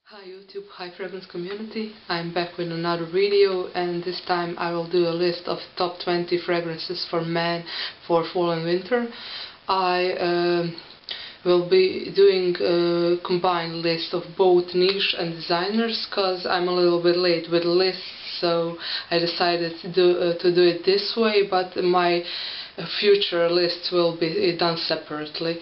Hi YouTube, hi fragrance community. I'm back with another video, and this time I will do a list of top 20 fragrances for men for fall and winter. I will be doing a combined list of both niche and designers, because I'm a little bit late with the list, so I decided to do it this way, but my future list will be done separately.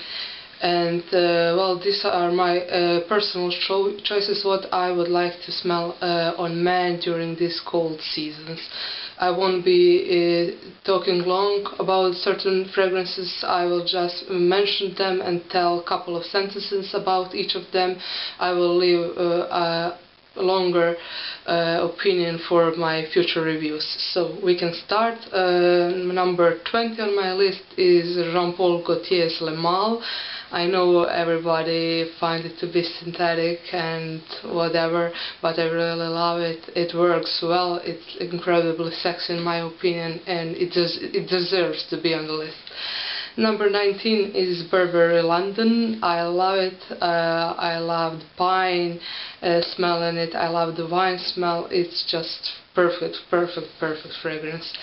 And well, these are my personal choices, what I would like to smell on men during these cold seasons. I won't be talking long about certain fragrances. I will just mention them and tell a couple of sentences about each of them. I will leave a longer opinion for my future reviews. So we can start. Number 20 on my list is Jean-Paul Gaultier's Le Male. I know everybody finds it to be synthetic and whatever, but I really love it. It works well, it's incredibly sexy in my opinion, and it deserves to be on the list. Number 19 is Burberry London. I love it. I love the pine smell in it. I love the wine smell. It's just perfect fragrance.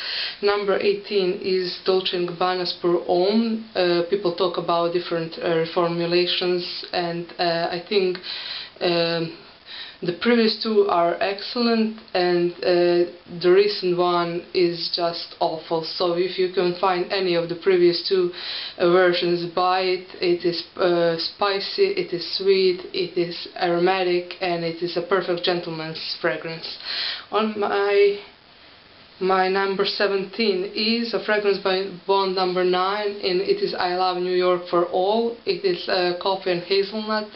Number 18 is Dolce & Gabbana's Pour Homme. People talk about different formulations, and I think the previous two are excellent, and the recent one is just awful. So if you can find any of the previous two versions, buy it. It is spicy, it is sweet, it is aromatic, and it is a perfect gentleman's fragrance. On my number 17 is a fragrance by Bond number 9, and it is I Love New York for All. It is coffee and hazelnut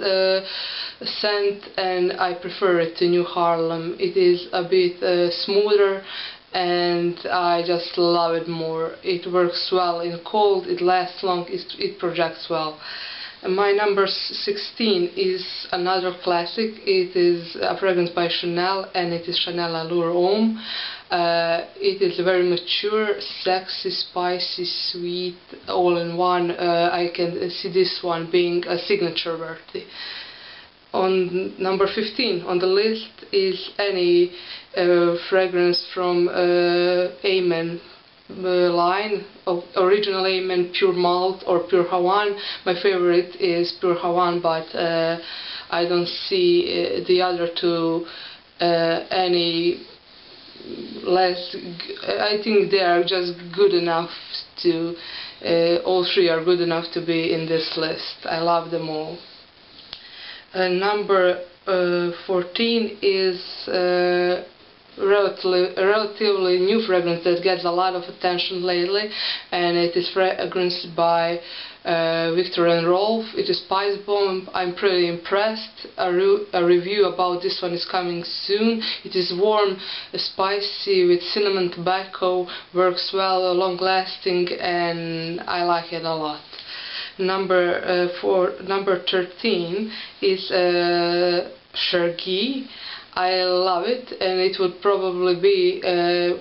scent, and I prefer it to New Harlem. It is a bit smoother, and I just love it more. It works well in cold, it lasts long, it projects well. My number 16 is another classic. It is a fragrance by Chanel, and it is Chanel Allure Homme. It is very mature, sexy, spicy, sweet, all in one. I can see this one being a signature worthy. On number 15 on the list is any fragrance from Amouage line, of original Amouage Pure Malt or Pure Havane. My favorite is Pure Havane, but I don't see the other two any less. I think they are just good enough to, all three are good enough to be in this list. I love them all. Number 14 is relatively new fragrance that gets a lot of attention lately, and it is fragrance by Viktor and Rolf. It is Spicebomb. I'm pretty impressed. A review about this one is coming soon. It is warm, spicy with cinnamon tobacco, works well, long lasting, and I like it a lot. Number 13 is Chergui. I love it, and it would probably be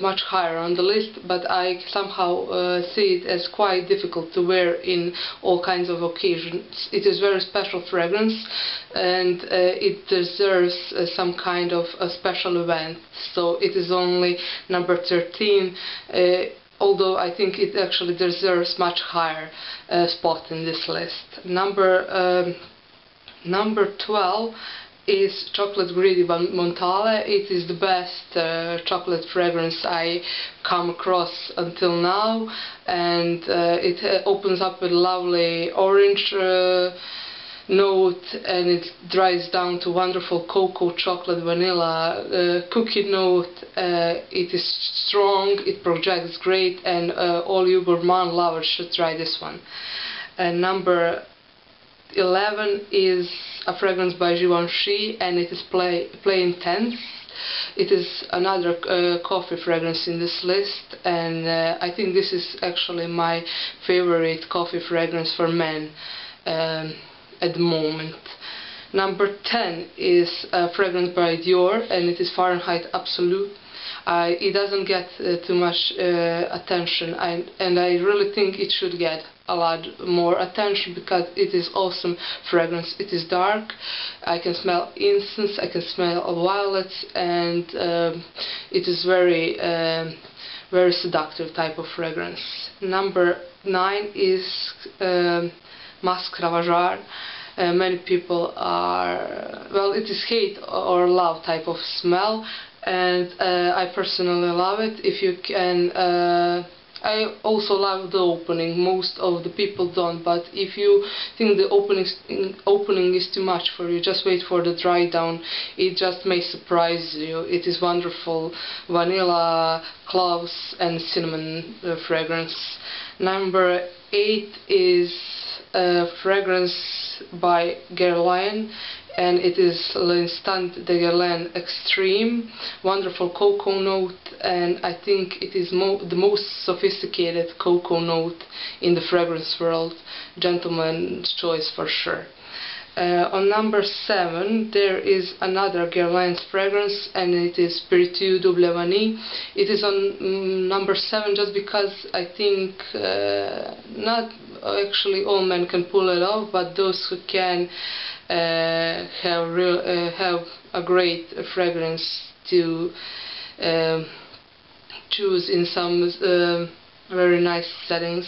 much higher on the list, but I somehow see it as quite difficult to wear in all kinds of occasions. It is very special fragrance, and it deserves some kind of a special event, so it is only number 13, although I think it actually deserves much higher spot in this list. Number 12 is Chocolate Greedy by Montale. It is the best chocolate fragrance I come across until now, and it opens up with a lovely orange note, and it dries down to wonderful cocoa, chocolate, vanilla, cookie note. It is strong, it projects great, and all you gourmand lovers should try this one. And number 11 is a fragrance by Givenchy, and it is Play Intense. It is another coffee fragrance in this list, and I think this is actually my favorite coffee fragrance for men at the moment. Number 10 is a fragrance by Dior, and it is Fahrenheit Absolute. It doesn't get too much attention, and I really think it should get a lot more attention because it is awesome fragrance. It is dark, I can smell incense, I can smell violets, and it is very very seductive type of fragrance. Number 9 is Musc Ravageur. Many people are, well, it is hate or love type of smell, and I personally love it. If you can, I also love the opening. Most of the people don't, but if you think the opening is too much for you, just wait for the dry down. It just may surprise you. It is wonderful vanilla, cloves and cinnamon fragrance. Number 8 is a fragrance by Guerlain, and it is L'Instant de Guerlain Extreme. Wonderful cocoa note, and I think it is the most sophisticated cocoa note in the fragrance world. Gentleman's choice for sure. On number 7 there is another Guerlain's fragrance, and it is Spiritueux Double Vanille. It is on number 7 just because I think not actually all men can pull it off, but those who can have a great fragrance to choose in some very nice settings,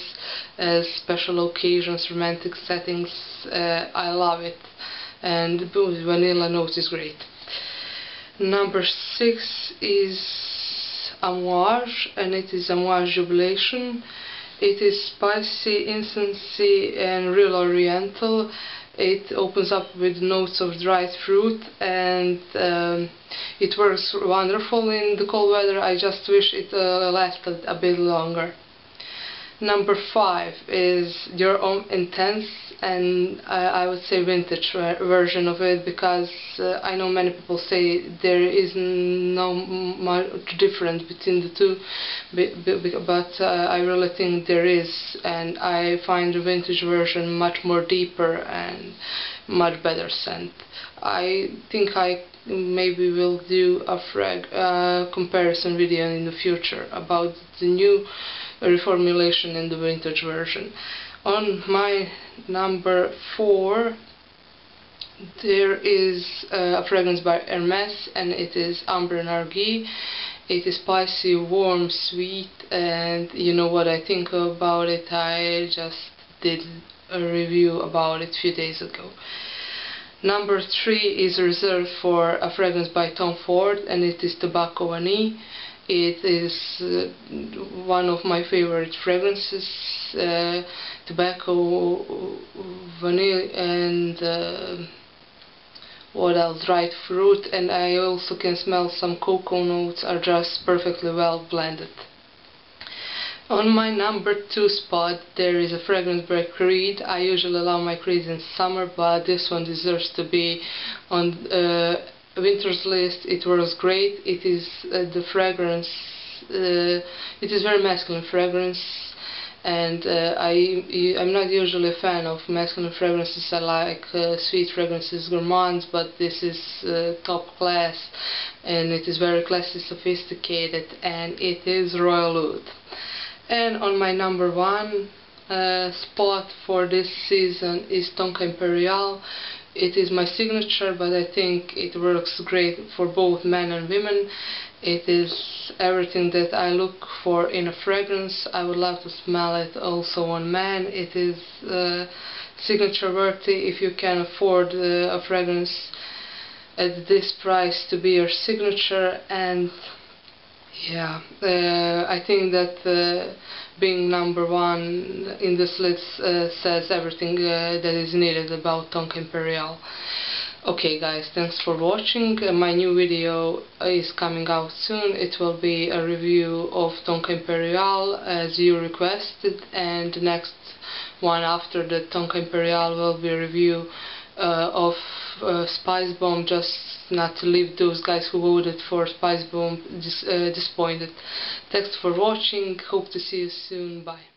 special occasions, romantic settings. I love it, and the vanilla note is great. Number 6 is Amouage, and it is Amouage Jubilation. It is spicy, incensey and real oriental. It opens up with notes of dried fruit, and it works wonderful in the cold weather. I just wish it lasted a bit longer. Number 5 is Dior Homme Intense, and I would say vintage version of it, because I know many people say there is no much difference between the two, but I really think there is, and I find the vintage version much more deeper and much better scent. I think I maybe will do a comparison video in the future about the new reformulation in the vintage version. On my number 4 there is a fragrance by Hermes, and it is Ambre Narguile. It is spicy, warm, sweet, and you know what I think about it. I just did a review about it a few days ago. Number 3 is reserved for a fragrance by Tom Ford, and it is Tobacco Vanille. It is one of my favorite fragrances, Tobacco Vanille and what else, dried fruit, and I also can smell some cocoa notes, are just perfectly well blended. On my number 2 spot there is a fragrance by Creed. I usually love my Creed in summer, but this one deserves to be on winter's list. It was great. It is the fragrance, it is very masculine fragrance, and I'm not usually a fan of masculine fragrances. I like sweet fragrances, gourmands, but this is top class, and it is very classy, sophisticated, and it is Royal Oud. And on my number 1 spot for this season is Tonka Imperiale. It is my signature, but I think it works great for both men and women. It is everything that I look for in a fragrance. I would love to smell it also on men. It is signature worthy. If you can afford a fragrance at this price to be your signature, and yeah, I think that being number 1 in this list says everything that is needed about Tonka Imperiale. Okay guys, thanks for watching. My new video is coming out soon. It will be a review of Tonka Imperiale as you requested, and the next one after the Tonka Imperiale will be a review of Spicebomb, just not to leave those guys who voted for Spicebomb disappointed. Thanks for watching, hope to see you soon, bye.